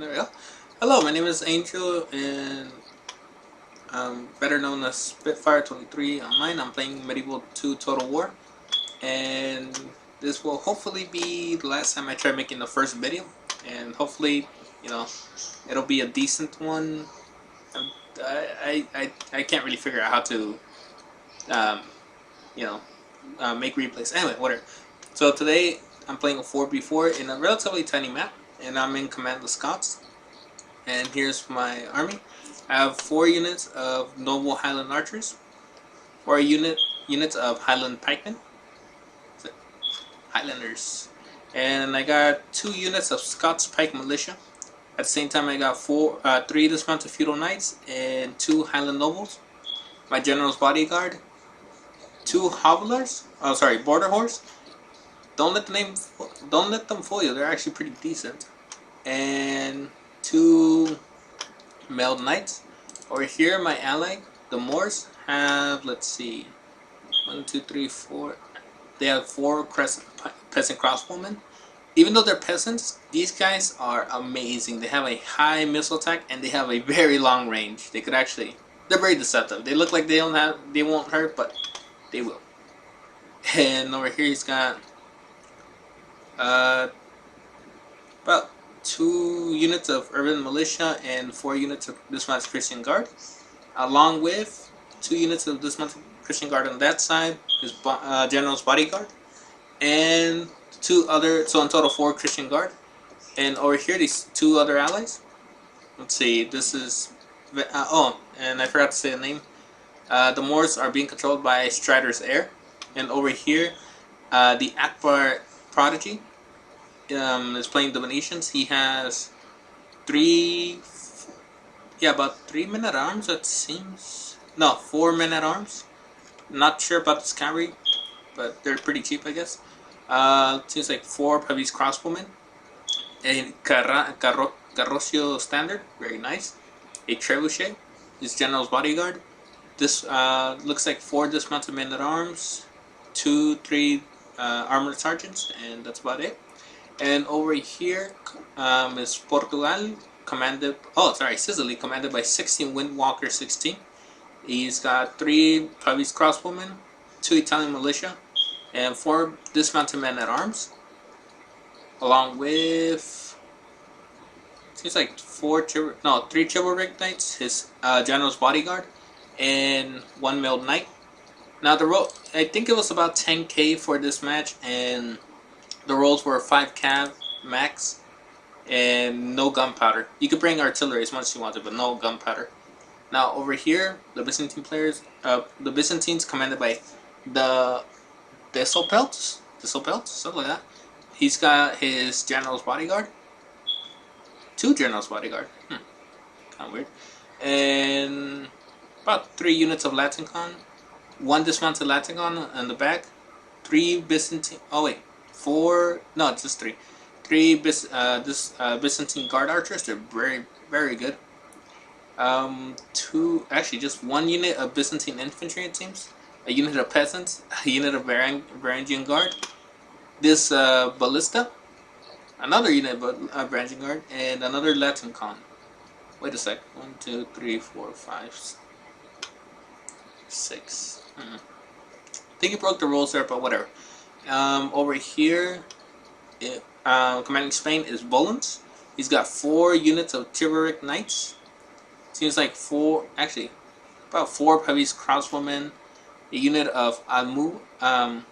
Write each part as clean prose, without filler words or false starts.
There we go. Hello, my name is Angel, and I'm better known as Spitfire23 online. I'm playing Medieval 2 Total War, and this will hopefully be the last time I try making the first video, and hopefully, you know, it'll be a decent one. I can't really figure out how to, um, you know, make replays. Anyway, whatever. So today I'm playing a 4v4 in a relatively tiny map, and I'm in command of the Scots. And here's my army. I have 4 units of Noble Highland Archers, 4 units of Highland Pikemen, Highlanders, and I got 2 units of Scots Pike Militia. At the same time, I got 3 dismounted feudal knights and 2 Highland nobles. My general's bodyguard, 2 hobblers. Oh, sorry, border horse. Don't let them fool you. They're actually pretty decent. And 2 mailed knights. Over here, my ally, the Moors, have, let's see, 1, 2, 3, 4. They have 4 peasant crossbowmen. Even though they're peasants, these guys are amazing. They have a high missile attack and they have a very long range. They could actually, they're very deceptive. They look like they won't hurt, but they will. And over here, he's got about 2 units of urban militia and 4 units of dismounted Christian Guard, along with 2 units of dismounted Christian Guard on that side, his general's bodyguard, and 2 other, so in total 4 Christian Guard. And over here, these 2 other allies. Let's see, this is, oh, and I forgot to say the name. The Moors are being controlled by Strider's heir. And over here, the Akbar Prodigy is playing the Venetians. He has 3, yeah, about 3 men at arms, it seems. No, 4 men at arms. Not sure about the cavalry, but they're pretty cheap, I guess. Seems like 4 Pavese crossbowmen. A Carroccio standard, very nice. A trebuchet, his general's bodyguard. This looks like 4 dismounted men at arms, 2, 3 armored sergeants, and that's about it. And over here is Portugal, commanded, oh sorry, Sicily, commanded by 16 Windwalker 16. He's got 3 Pavese crossbowmen, 2 Italian militia, and 4 dismounted men at arms, along with, seems like 3 chivalric knights, his general's bodyguard, and 1 mailed knight. Now I think it was about 10k for this match, and the rolls were 5 cav max, and no gunpowder. You could bring artillery as much as you wanted, but no gunpowder. Now over here, the Byzantine players, the Byzantines commanded by the Thistlepelts, something like that. He's got his general's bodyguard, 2 general's bodyguard, kind of weird, and about 3 units of Latincon, 1 dismounted Latincon in the back, 3 Byzantine, oh wait, 4, no, just 3. 3 Byzantine guard archers. They're very, very good. 2, actually just 1 unit of Byzantine infantry, it seems. A unit of peasants, a unit of Varangian guard. This ballista, another unit of Varangian guard, and another Latincon. Wait a sec. 1, 2, 3, 4, 5, 6. I think he broke the rules there, but whatever. Over here, commanding Spain is Bolins. He's got 4 units of chivalric knights. Seems like 4, actually, about 4 Pavese crossbowmen. A unit of Almugavars.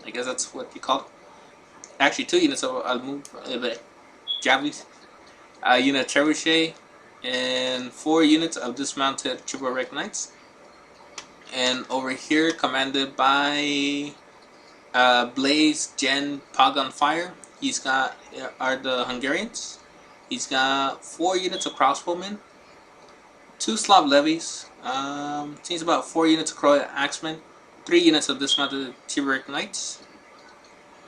I guess that's what you call it. Actually, 2 units of Javelins. A unit of trebuchet, and 4 units of dismounted chivalric knights. And over here, commanded by Blaze, Gen, Pog on Fire, he's got are the Hungarians. He's got 4 units of crossbowmen, 2 Slav levies, seems about 4 units of Croat axemen, 3 units of dismounted chivalric knights,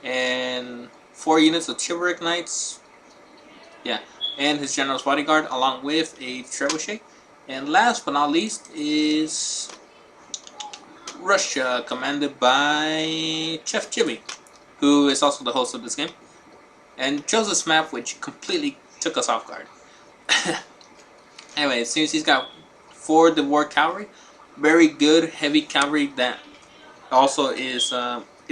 and 4 units of chivalric knights. Yeah, and his general's bodyguard, along with a trebuchet. And last but not least is Russia, commanded by Chef Jimmy, who is also the host of this game. and chose this map which completely took us off guard. Anyway, it seems he's got 4 Devore cavalry, very good heavy cavalry that also is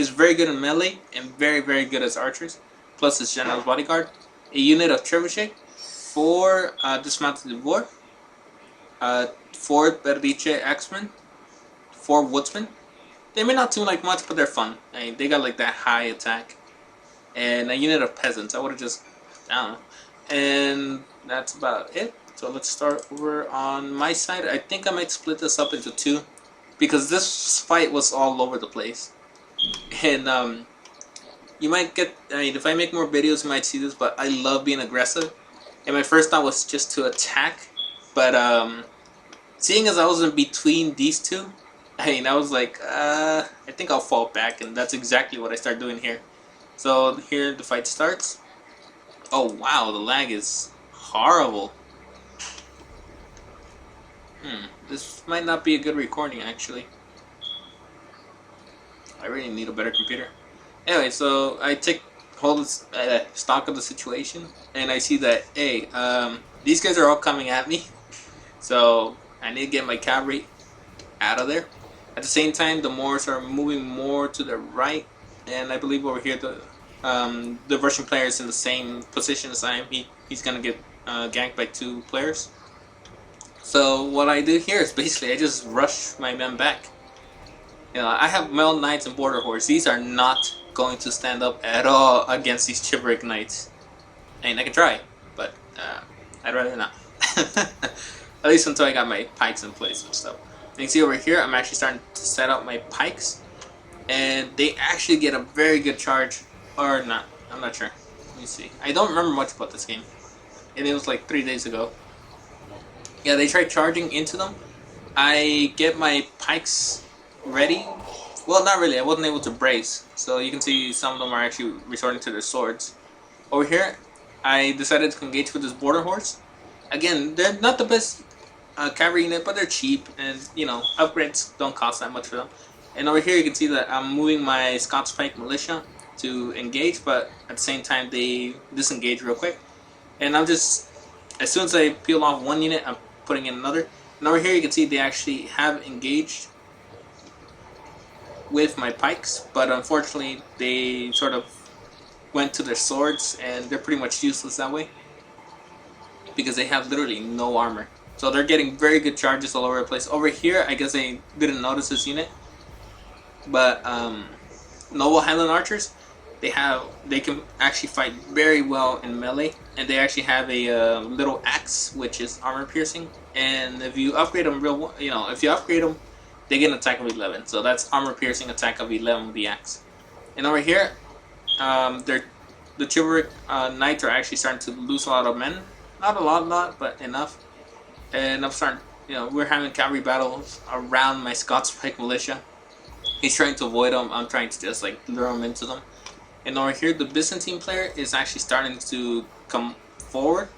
very good in melee and very good as archers. Plus his general's bodyguard, a unit of trebuchet, 4 dismounted Devore, 4 Berriche axemen, 4 woodsmen. They may not seem like much, but they're fun. I mean, they got like that high attack, and a unit of peasants. I would have just, I don't know. And that's about it. So let's start over on my side. I think I might split this up into 2 because this fight was all over the place. And you might get, I mean, if I make more videos, you might see this, but I love being aggressive. And my first thought was just to attack, but seeing as I was in between these 2, I mean, I was like, I think I'll fall back, and that's exactly what I start doing here. So here the fight starts. Oh wow, the lag is horrible. This might not be a good recording actually. I really need a better computer. Anyway, so I take hold of stock of the situation, and I see that, hey, these guys are all coming at me, so I need to get my cavalry out of there. At the same time, the Moors are moving more to the right, and I believe over here the Russian player is in the same position as I am. He's gonna get ganked by 2 players. So what I do here is basically I just rush my men back. You know, I have Mel Knights and Border Horse. These are not going to stand up at all against these Chivalric Knights. I mean, I can try, but I'd rather not. At least until I got my pikes in place and stuff. You can see over here, I'm actually starting to set up my pikes, and they actually get a very good charge, or not. I'm not sure. Let me see. I don't remember much about this game, and it was like 3 days ago. Yeah, they tried charging into them. I get my pikes ready. Well, not really. I wasn't able to brace, so you can see some of them are actually resorting to their swords. Over here, I decided to engage with this Border Horse. Again, they're not the best cavalry unit, but they're cheap, and you know, upgrades don't cost that much for them. And over here you can see that I'm moving my Scots Pike militia to engage, but at the same time they disengage real quick. And I'm just, as soon as I peel off one unit, I'm putting in another. And over here you can see they actually have engaged with my pikes, but unfortunately they sort of went to their swords, and they're pretty much useless that way because they have literally no armor. So they're getting very good charges all over the place. Over here, I guess I didn't notice this unit, but Noble Highland Archers, they can actually fight very well in melee, and they actually have a little axe which is armor piercing. And if you upgrade them if you upgrade them, they get an attack of 11. So that's armor piercing, attack of 11 with the axe. And over here, the Chivalric Knights are actually starting to lose a lot of men. Not a lot, but enough. And I'm starting, we're having cavalry battles around my Scots Pike militia. He's trying to avoid them. I'm trying to just like lure him into them. And over here, the Byzantine player is actually starting to come forward.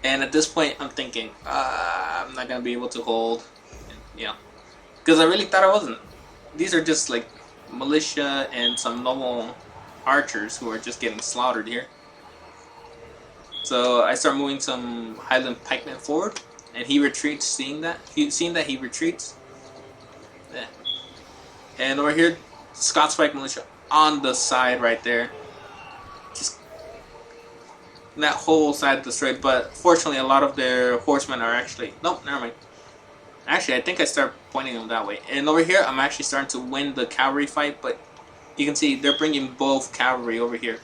And at this point, I'm thinking, I'm not gonna be able to hold, because I really thought I wasn't. These are just like militia and some noble archers who are just getting slaughtered here. So I start moving some Highland pikemen forward, and he retreats. Seeing that, he retreats. Yeah. And over here, Scots Pike militia on the side right there. Just that whole side destroyed. But fortunately, a lot of their horsemen are actually nope. Never mind. Actually, I think I start pointing them that way. And over here, I'm actually starting to win the cavalry fight. But you can see they're bringing both cavalry over here.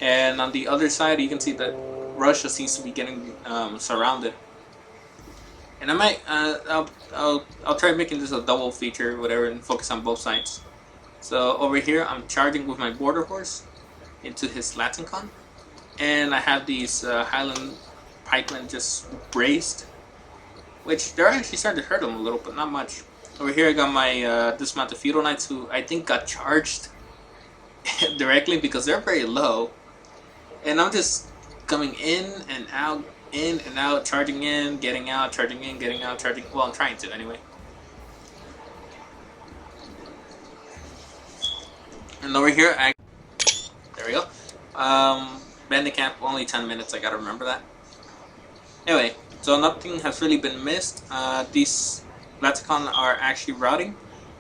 And on the other side, you can see that Russia seems to be getting surrounded. And I might, I'll try making this a double feature, whatever, and focus on both sides. So over here, I'm charging with my Border Horse into his Latincon, and I have these Highland pikemen just braced, which they're actually starting to hurt them a little, but not much. Over here, I got my dismounted Feudal Knights, who I think got charged directly because they're very low. And I'm just coming in and out, charging in, getting out, charging in, getting out, charging. Well, I'm trying to anyway. And over here, we go. Bandit camp, only 10 minutes, I gotta remember that. Anyway, so nothing has really been missed. These Laticon are actually routing.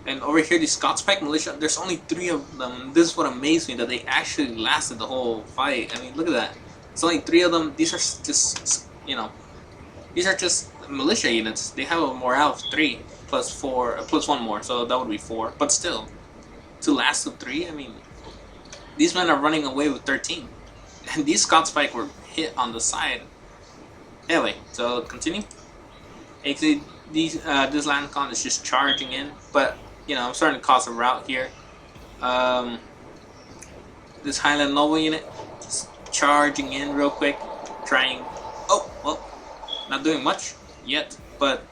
And over here, the Scot Spike Militia, there's only 3 of them. This is what amazed me, that they actually lasted the whole fight. I mean, look at that. It's only 3 of them. These are just, you know, these are just militia units. They have a morale of 3 plus 4, plus 1 more, so that would be 4. But still, to last with 3, I mean, these men are running away with 13. And these Scot Spike were hit on the side. Anyway, so continue. Actually, this Laticon is just charging in, but you know, I'm starting to cause a rout here. This Highland Noble unit just charging in real quick, trying. Oh, well, not doing much yet, but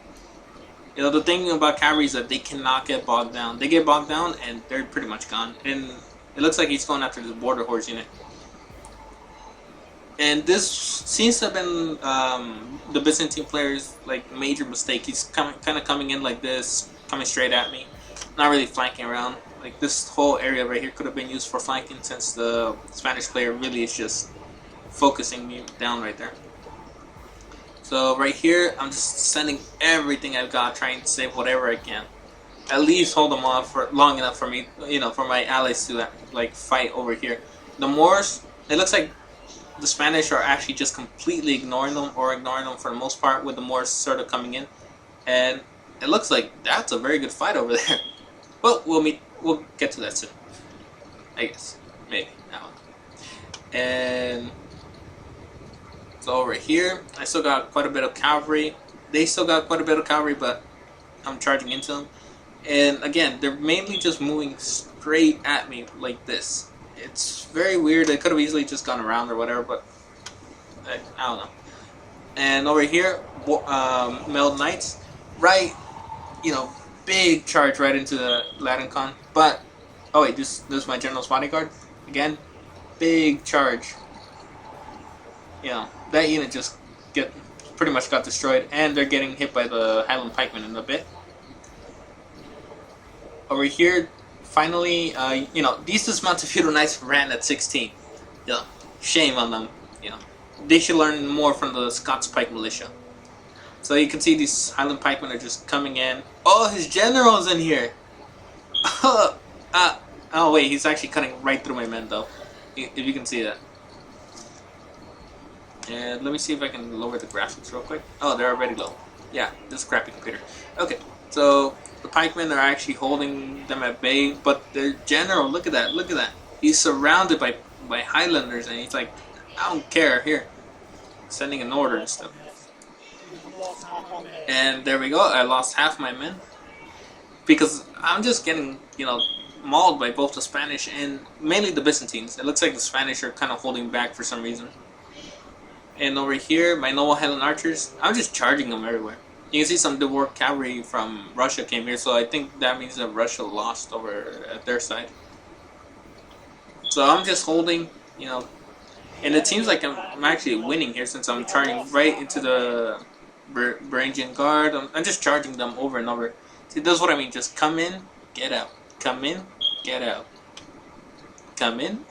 you know, the thing about cavalry is that they cannot get bogged down. They get bogged down and they're pretty much gone. And it looks like he's going after the border horse unit. And this seems to have been the Byzantine player's like major mistake. He's kind of coming in like this, coming straight at me, not really flanking around. Like this whole area right here could have been used for flanking, since the Spanish player really is just focusing me down right there. So right here, I'm just sending everything I've got, trying to save whatever I can. At least hold them off for long enough for me, you know, for my allies to like fight over here. The Moors, it looks like the Spanish are actually just completely ignoring them, or ignoring them for the most part, with the Moors sort of coming in. And it looks like that's a very good fight over there. But we'll get to that soon, I guess. Maybe. I don't know. And so over here, I still got quite a bit of cavalry. They still got quite a bit of cavalry, but I'm charging into them. And again, they're mainly just moving straight at me like this. It's very weird. They could have easily just gone around or whatever, but I don't know. And over here, Meld Knights, right, you know, big charge right into the Laticon. But oh wait, this is my general's bodyguard again. Big charge. You know, that unit just pretty much got destroyed, and they're getting hit by the Highland Pikemen in a bit. Over here, finally, you know, these dismounted feudal knights ran at 16. You know, shame on them. You know, they should learn more from the Scots Pike Militia. So you can see these Highland Pikemen are just coming in. Oh, his general's in here. Oh wait, he's actually cutting right through my men though. If you can see that. And let me see if I can lower the graphics real quick. Oh, they're already low. Yeah, this crappy computer. Okay, so the pikemen are actually holding them at bay, but their general, look at that, look at that. He's surrounded by Highlanders, and he's like, I don't care, here. Sending an order and stuff. And there we go, I lost half my men. Because I'm just getting, you know, mauled by both the Spanish and mainly the Byzantines. It looks like the Spanish are kind of holding back for some reason. And over here, my noble Highland archers, I'm just charging them everywhere. You can see some Dvork cavalry from Russia came here, so I think that means that Russia lost over at their side. So I'm just holding, you know, and it seems like I'm actually winning here, since I'm charging right into the Varangian Guard. I'm just charging them over and over. See, that's what I mean. Just come in, get out. Come in, get out. Come in,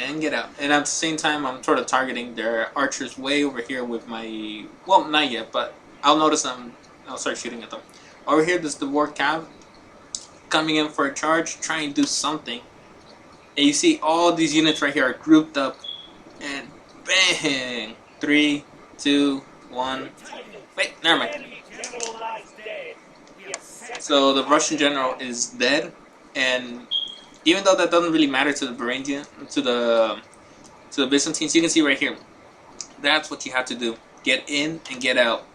and get out. And at the same time, I'm sort of targeting their archers way over here with my... Well, not yet, but I'll notice them. I'll start shooting at them. Over here, there's the war cav coming in for a charge, trying to do something. And you see all these units right here are grouped up. And bang! 3, 2, 1. Wait, never mind. So the Russian general is dead, and even though that doesn't really matter to the Varangian, to the Byzantines, you can see right here, that's what you have to do: get in and get out.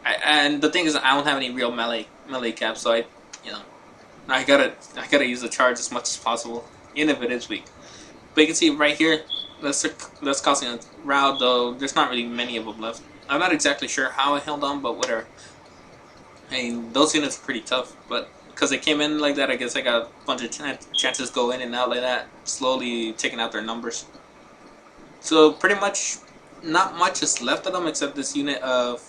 And the thing is, I don't have any real melee caps, so I gotta use the charge as much as possible, even if it is weak. But you can see right here, that's causing a rout, though there's not really many of them left. I'm not exactly sure how I held on, but whatever. I mean, those units are pretty tough, but because they came in like that, I guess I got a bunch of chances go in and out like that, slowly taking out their numbers. So pretty much, not much is left of them except this unit of,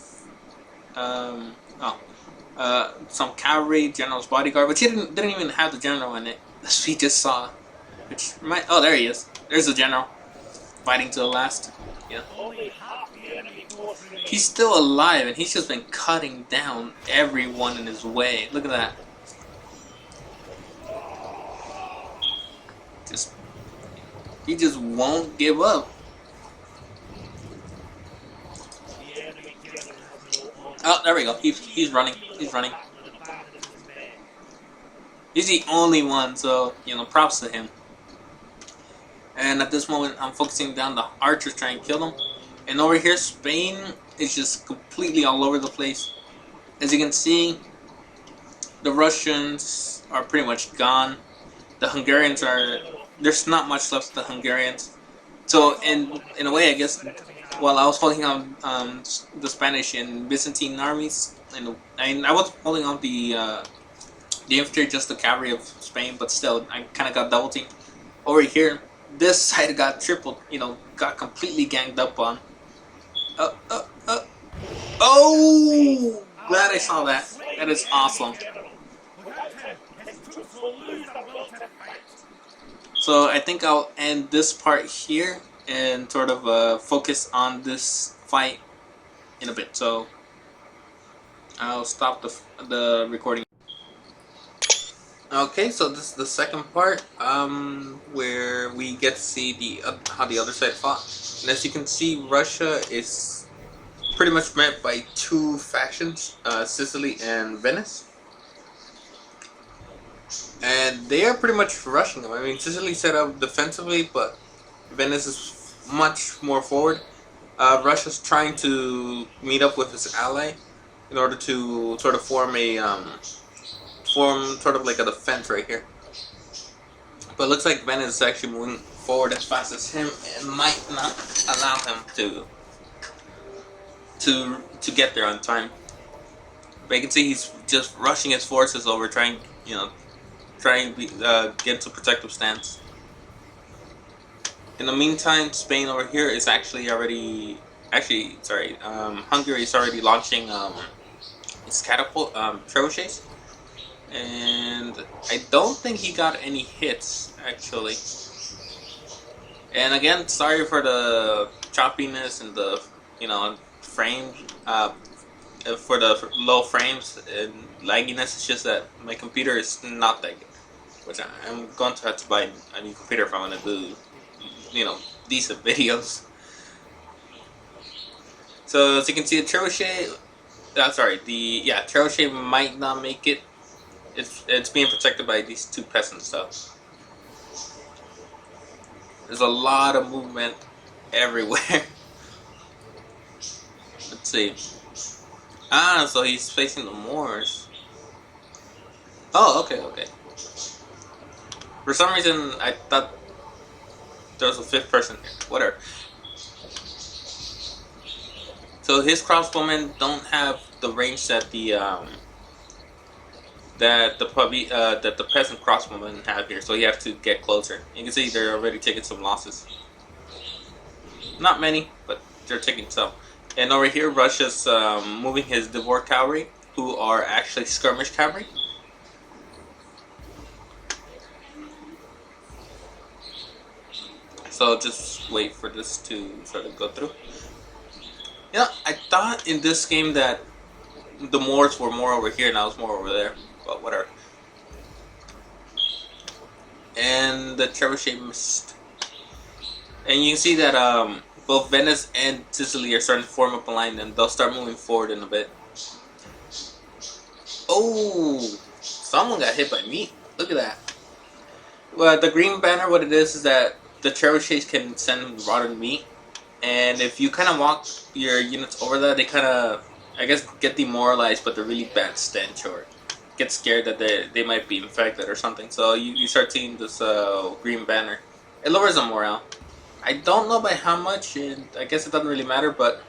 some cavalry, general's bodyguard, which didn't even have the general in it, as we just saw. Which might, oh, there he is. There's the general fighting to the last. Yeah. He's still alive, and he's just been cutting down everyone in his way. Look at that. He just won't give up. Oh, there we go. He's running. He's running. He's the only one, so props to him. And at this moment, I'm focusing down the archers trying to kill them. And over here, Spain is just completely all over the place. As you can see, the Russians are pretty much gone. The Hungarians are... There's not much left of the Hungarians. So, in a way, I guess, while I was holding on the Spanish and Byzantine armies, and I was holding on the infantry, just the cavalry of Spain, but still, I kind of got double teamed. Over here, this side got tripled, got completely ganged up on. Oh! Glad I saw that. That is awesome. So I think I'll end this part here and sort of focus on this fight in a bit. So I'll stop the recording. Okay, so this is the second part where we get to see how the other side fought. And as you can see, Russia is pretty much met by two factions, Sicily and Venice. And they are pretty much rushing them. I mean, Sicily set up defensively, but Venice is much more forward. Russia's trying to meet up with his ally in order to sort of form sort of like a defense right here. But it looks like Venice is actually moving forward as fast as him and might not allow him to get there on time. But you can see he's just rushing his forces over, trying to get into protective stance. In the meantime, Spain over here is Hungary is already launching its catapult trebuchets, and I don't think he got any hits actually. And again, sorry for the choppiness and the frames, for the low frames and lagginess. It's just that my computer is not that good, which I'm going to have to buy a new computer if I want to do decent videos. So as you can see, the trebuchet, trebuchet might not make it. It's being protected by these two peasants though. There's a lot of movement everywhere. Let's see. So he's facing the Moors. Oh, okay. For some reason, I thought there was a fifth person here. Whatever. So his crossbowmen don't have the range that the peasant crossbowmen have here. So you have to get closer. You can see they're already taking some losses. Not many, but they're taking some. And over here, Russia's moving his Dvor cavalry, who are actually skirmish cavalry. So just wait for this to sort of go through. I thought in this game that the Moors were more over here and I was more over there, but whatever. And the trebuchet missed. And you can see that both Venice and Sicily are starting to form up a line, and they'll start moving forward in a bit. Oh, someone got hit by me. Look at that. Well, the green banner, what it is that the trebuchets can send rotted meat, and if you kind of walk your units over that, they kind of, I guess, get demoralized, but they're really bad stench, or get scared that they might be infected or something. So you start seeing this green banner. It lowers the morale. I don't know by how much, and I guess it doesn't really matter, but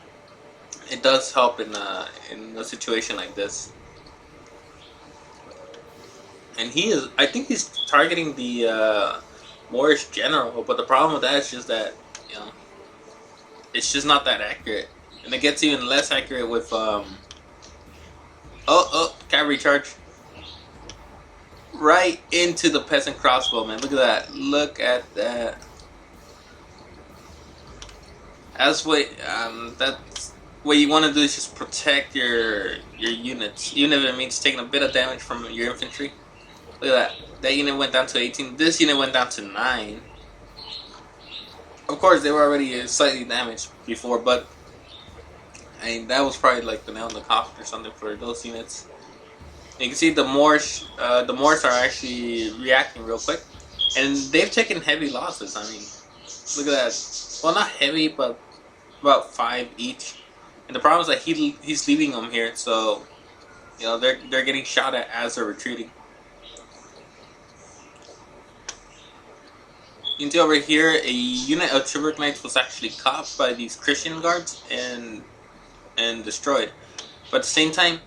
it does help in a situation like this. And I think he's targeting the Moorish general, but the problem with that is just that, it's just not that accurate. And it gets even less accurate with, cavalry charge. Right into the peasant crossbowman. Look at that. Look at that. That's what you want to do is just protect your units, even if it means taking a bit of damage from your infantry. Look at that. That unit went down to 18. This unit went down to 9. Of course, they were already slightly damaged before, but I mean that was probably like the nail in the coffin or something for those units. You can see the Moors are actually reacting real quick, and they've taken heavy losses. I mean, look at that. Well, not heavy, but about 5 each. And the problem is that he's leaving them here, so you know they're getting shot at as they're retreating. You can see over here a unit of Triburic Knights was actually caught by these Christian guards and destroyed. But at the same time,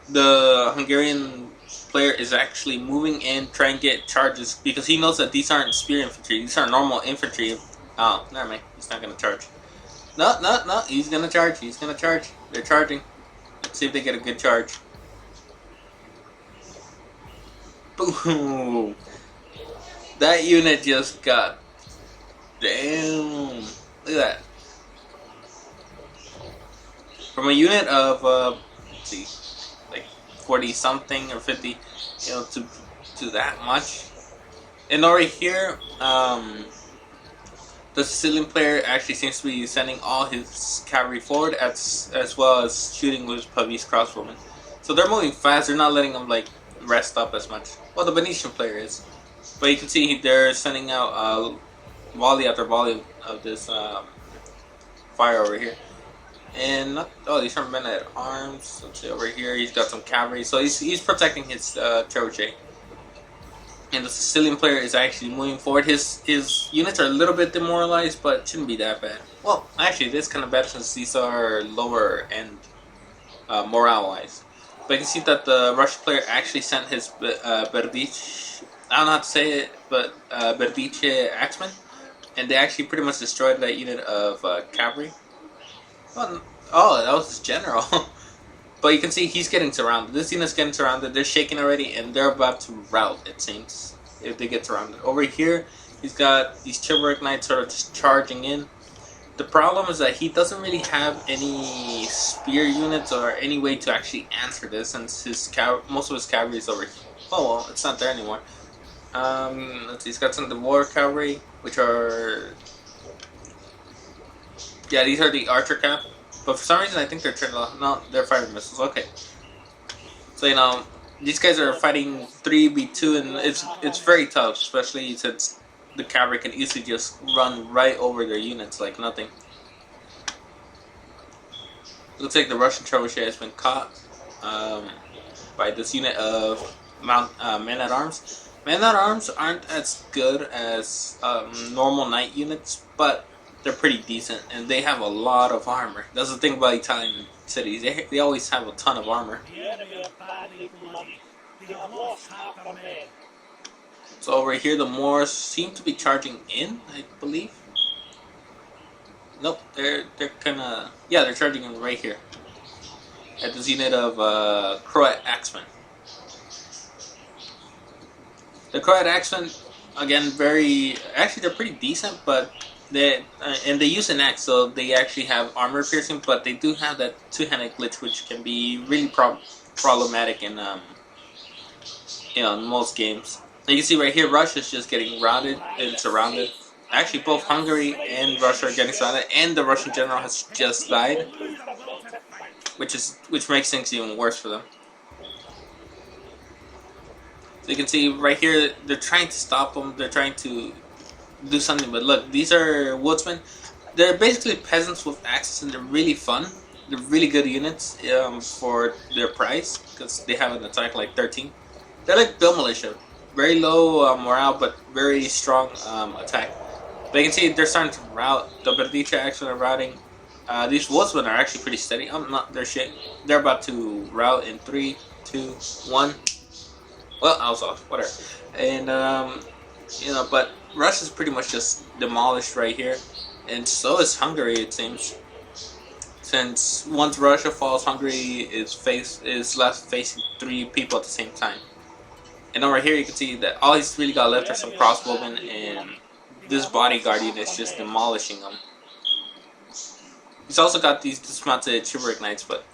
the Hungarian player is actually moving in, trying to get charges because he knows that these aren't spear infantry; these are normal infantry. Oh, never mind. He's not gonna charge. No, he's gonna charge. He's gonna charge. They're charging. Let's see if they get a good charge. Boom! That unit just got... Damn! Look at that. From a unit of, let's see, like 40 something or 50, you know, to that much. And over here, the Sicilian player actually seems to be sending all his cavalry forward as well as shooting with Pavese crossbowmen. So they're moving fast, they're not letting them like rest up as much. Well, the Venetian player is. But you can see they're sending out volley after volley of this fire over here. And these are men at arms. Let's see over here, he's got some cavalry. So he's protecting his trebuchet. And the Sicilian player is actually moving forward. His units are a little bit demoralized, but shouldn't be that bad. Well, actually, it is kind of bad since these are lower end morale-wise. But you can see that the Russian player actually sent his Berdiche, I don't know how to say it, but Berdiche axemen, and they actually pretty much destroyed that unit of cavalry. Oh, that was his general. But you can see he's getting surrounded. This unit's getting surrounded. They're shaking already, and they're about to rout, it seems, if they get surrounded. Over here, he's got these Triburic Knights sort of just charging in. The problem is that he doesn't really have any spear units or any way to actually answer this, since most of his cavalry is over here. Oh, well, it's not there anymore. Let's see, he's got some of the war cavalry, which are... Yeah, these are the archer cap. But for some reason, I think they're turned off. No, they're firing missiles. Okay. So, you know, these guys are fighting 3v2, and it's very tough, especially since the cavalry can easily just run right over their units like nothing. Looks like the Russian trebuchet has been caught by this unit of men-at-arms. Men-at-arms aren't as good as normal knight units, but they're pretty decent, and they have a lot of armor. That's the thing about Italian cities. They always have a ton of armor. So over here, the Moors seem to be charging in, I believe. Nope, they're kind of... Yeah, they're charging in right here. At this unit of Croat axemen. The Croat axemen, again, actually, they're pretty decent, but... and they use an axe, so they actually have armor piercing, but they do have that two-handed glitch, which can be really problematic in in most games. You can see right here, Russia's just getting routed and surrounded. Actually, both Hungary and Russia are getting surrounded, and the Russian general has just died, which makes things even worse for them. So you can see right here, they're trying to stop them. They're trying to do something, but look, these are woodsmen. They're basically peasants with axes, and they're really fun. They're really good units for their price, because they have an attack like 13. They're like Bill Militia, very low morale, but very strong attack. But you can see they're starting to rout. The Berdiche actually are routing. These woodsmen are actually pretty steady. They're shit. They're about to rout in 3, 2, 1. Well, I was off. Whatever. And you know, but Russia's pretty much just demolished right here, and so is Hungary, it seems. Since once Russia falls, Hungary is left facing 3 people at the same time. And over here you can see that all he's really got left are some crossbowmen, and this bodyguard unit is just demolishing them. He's also got these dismounted chivalric knights, but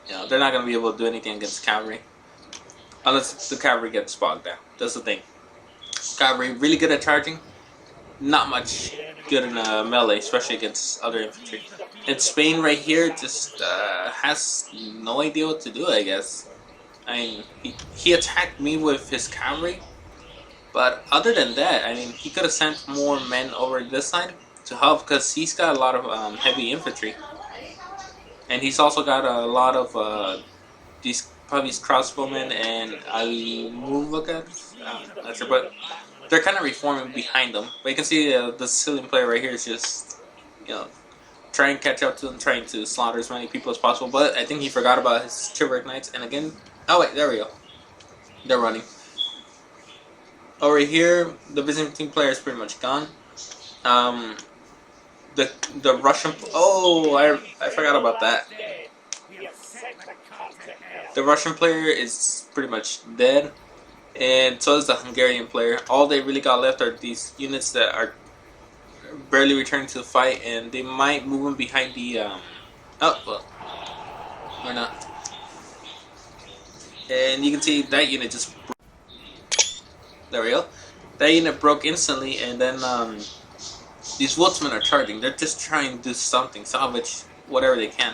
you know they're not going to be able to do anything against cavalry unless the cavalry gets bogged down. That's the thing. Cavalry really good at charging, not much good in melee, especially against other infantry. And Spain right here just has no idea what to do, I guess. I mean, he attacked me with his cavalry, but other than that, I mean, he could have sent more men over this side to help because he's got a lot of heavy infantry. And he's also got a lot of these probably crossbowmen and Almuvagas. Not sure, but they're kind of reforming behind them. But you can see the Sicilian player right here is just, you know, trying to catch up to them, trying to slaughter as many people as possible. But I think he forgot about his chivalric knights. And again, oh wait, there we go. They're running. Over here, the Byzantine player is pretty much gone. The Russian. Oh, I forgot about that. The Russian player is pretty much dead, and so is the Hungarian player. All they really got left are these units that are barely returning to the fight, and they might move them behind the. Oh well, or not. And you can see that unit just. There we go. That unit broke instantly, and then these woodsmen are charging. They're just trying to do something, salvage whatever they can.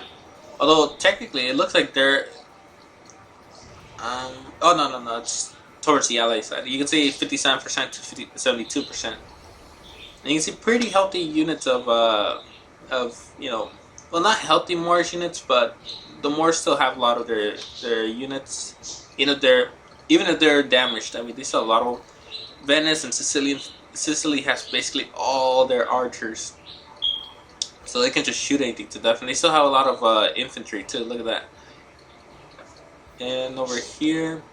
Although technically, it looks like they're. Oh no! It's towards the ally side. You can see 57% to 72%. And you can see pretty healthy units of you know, well, not healthy Moorish units, but the Moors still have a lot of their units. You know, even if they're damaged, I mean, they still have a lot of Venice and Sicily has basically all their archers, so they can just shoot anything to death. And they still have a lot of infantry too. Look at that. And over here,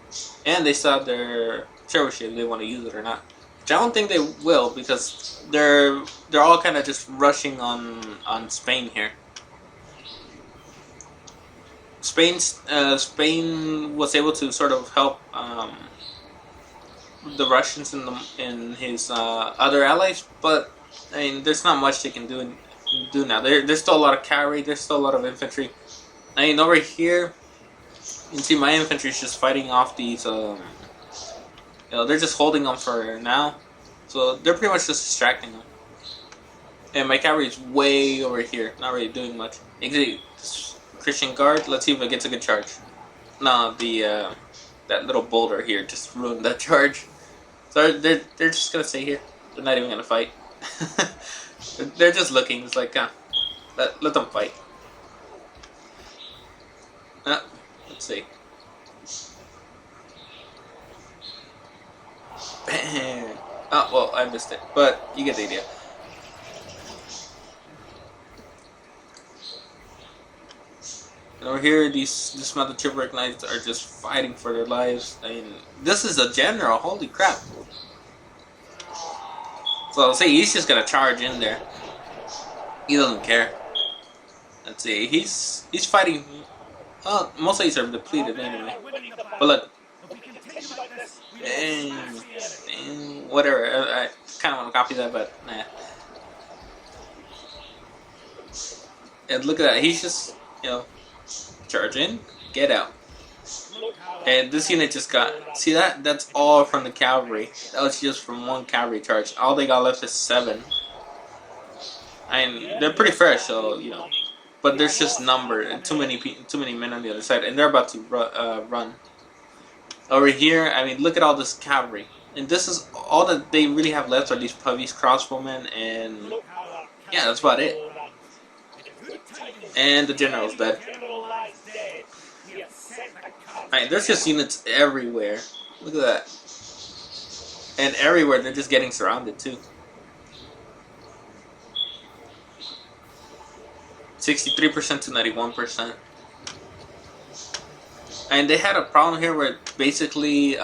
and they still have their trebuchet if they want to use it or not. Which I don't think they will because they're all kind of just rushing on Spain here. Spain was able to sort of help the Russians in his other allies, but I mean, there's not much they can do now. There's still a lot of cavalry. There's still a lot of infantry. I mean, over here, you can see my infantry is just fighting off these. You know, they're just holding them for now, so they're pretty much just distracting them. And my cavalry is way over here, not really doing much. You can see this Christian Guard. Let's see if it gets a good charge. No, that little boulder here just ruined that charge. So they're just gonna stay here. They're not even gonna fight. They're just looking. It's like, let them fight. Let's see. Bam. Oh well, I missed it, but you get the idea. And over here, these dismounted chivalric knights are just fighting for their lives. I mean, this is a general. Holy crap! So I'll say he's just gonna charge in there. He doesn't care. Let's see. He's fighting. Oh, most of these are depleted anyway. But look. And whatever. I kind of want to copy that, but nah. And look at that. He's just, you know, charge in, get out. And this unit just got, see that? That's all from the cavalry. That was just from one cavalry charge. All they got left is 7. And they're pretty fresh, so, you know. But there's just too many men on the other side, and they're about to run. Over here, I mean, look at all this cavalry. And this is all that they really have left are these crossbowmen, and yeah, that's about it. And the general's dead. Alright, there's just units everywhere. Look at that. And everywhere they're just getting surrounded too. 63% to 91%. And they had a problem here where basically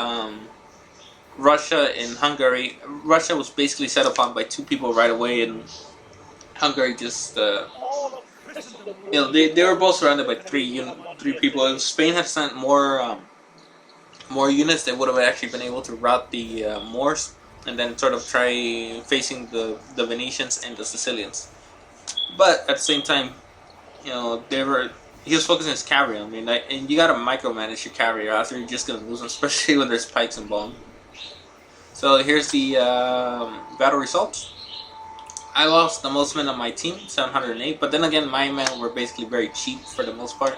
Russia and Hungary, Russia was basically set upon by 2 people right away, and Hungary just, you know, they were both surrounded by 3 people. If Spain had sent more units, they would have actually been able to rout the Moors and then sort of try facing the Venetians and the Sicilians. But at the same time, you know, he was focusing his cavalry. I mean, like, and you gotta micromanage your cavalry, or else you're just gonna lose them, especially when there's pikes involved. So here's the battle results. I lost the most men on my team, 708. But then again, my men were basically very cheap for the most part.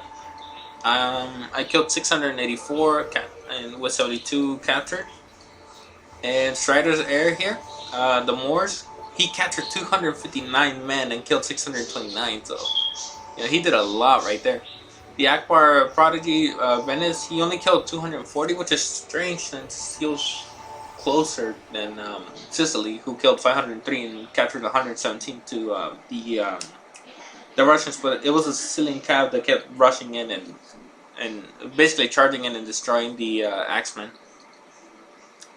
I killed 684 and with 72 captured. And Strider's heir here, the Moors, he captured 259 men and killed 629. So, you know, he did a lot right there. The Akbar Prodigy, Venice, he only killed 240, which is strange since he was closer than Sicily, who killed 503 and captured 117 to the Russians. But it was a Sicilian cav that kept rushing in and basically charging in and destroying the Axemen.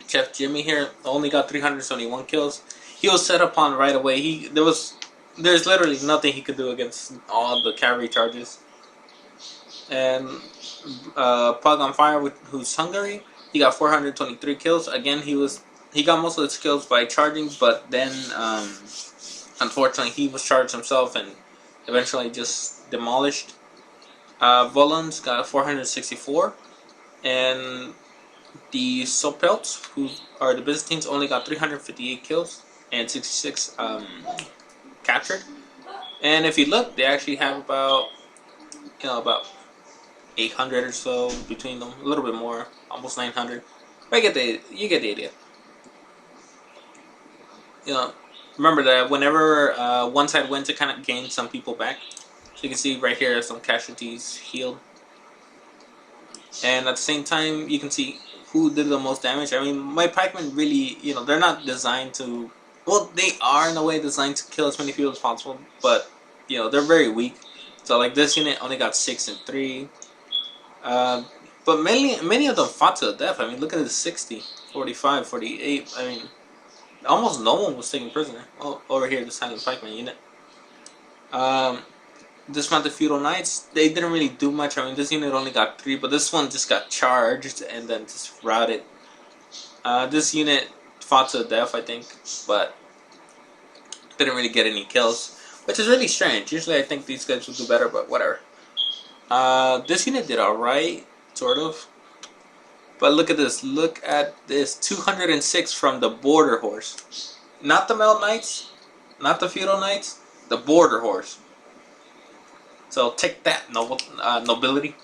Chef Jimmy here only got 371 kills. He was set upon right away. There's literally nothing he could do against all the cavalry charges. And Pug on Fire, who's Hungary, he got 423 kills. Again, he got most of his kills by charging, but then unfortunately he was charged himself and eventually just demolished. Volans got 464, and the Sopelts, who are the Byzantines, only got 358 kills and 66 captured. And if you look, they actually have about 800 or so between them, a little bit more, almost 900. But you get the idea. You know, remember that whenever one side wins, it kind of gains some people back. So you can see right here some casualties healed. And at the same time, you can see who did the most damage. I mean, my pikemen really, you know, they're not designed to... Well, they are in a way designed to kill as many people as possible, but, you know, they're very weak. So, like, this unit only got 6 and 3. But many of them fought to the death. I mean, look at the 60, 45, 48. I mean, almost no one was taken prisoner. Oh, over here, the silent pikeman unit. Dismounted feudal knights, they didn't really do much. I mean, this unit only got 3, but this one just got charged and then just routed. This unit fought to the death, I think, but didn't really get any kills, which is really strange. Usually I think these guys would do better, but whatever. This unit did alright, sort of. But look at this. Look at this. 206 from the border horse. Not the meld knights, not the feudal knights, the border horse. So take that, nobility.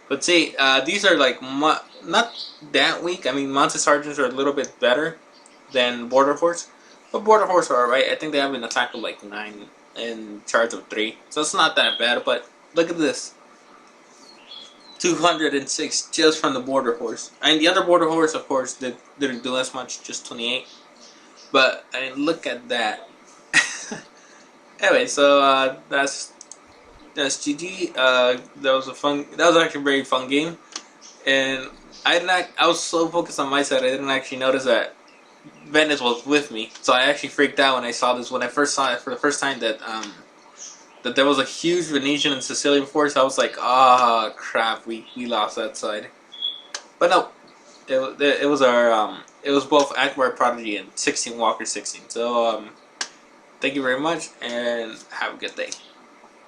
But see, these are like not that weak. I mean, mounted sergeants are a little bit better than border horse, but border horse are alright. I think they have an attack of like 9 and charge of 3, so it's not that bad. But look at this, 206 just from the border horse. And the other border horse, of course, didn't do as much, just 28. But I mean, look at that. Anyway, so that's GG. That was actually a very fun game, and I was so focused on my side, I didn't actually notice that Venice was with me. So I actually freaked out when I saw this. When I first saw it for the first time, that there was a huge Venetian and Sicilian force. I was like, ah, crap, we lost that side. But no, it was our it was both Akbar Prodigy and 16 Walker 16. So thank you very much, and have a good day.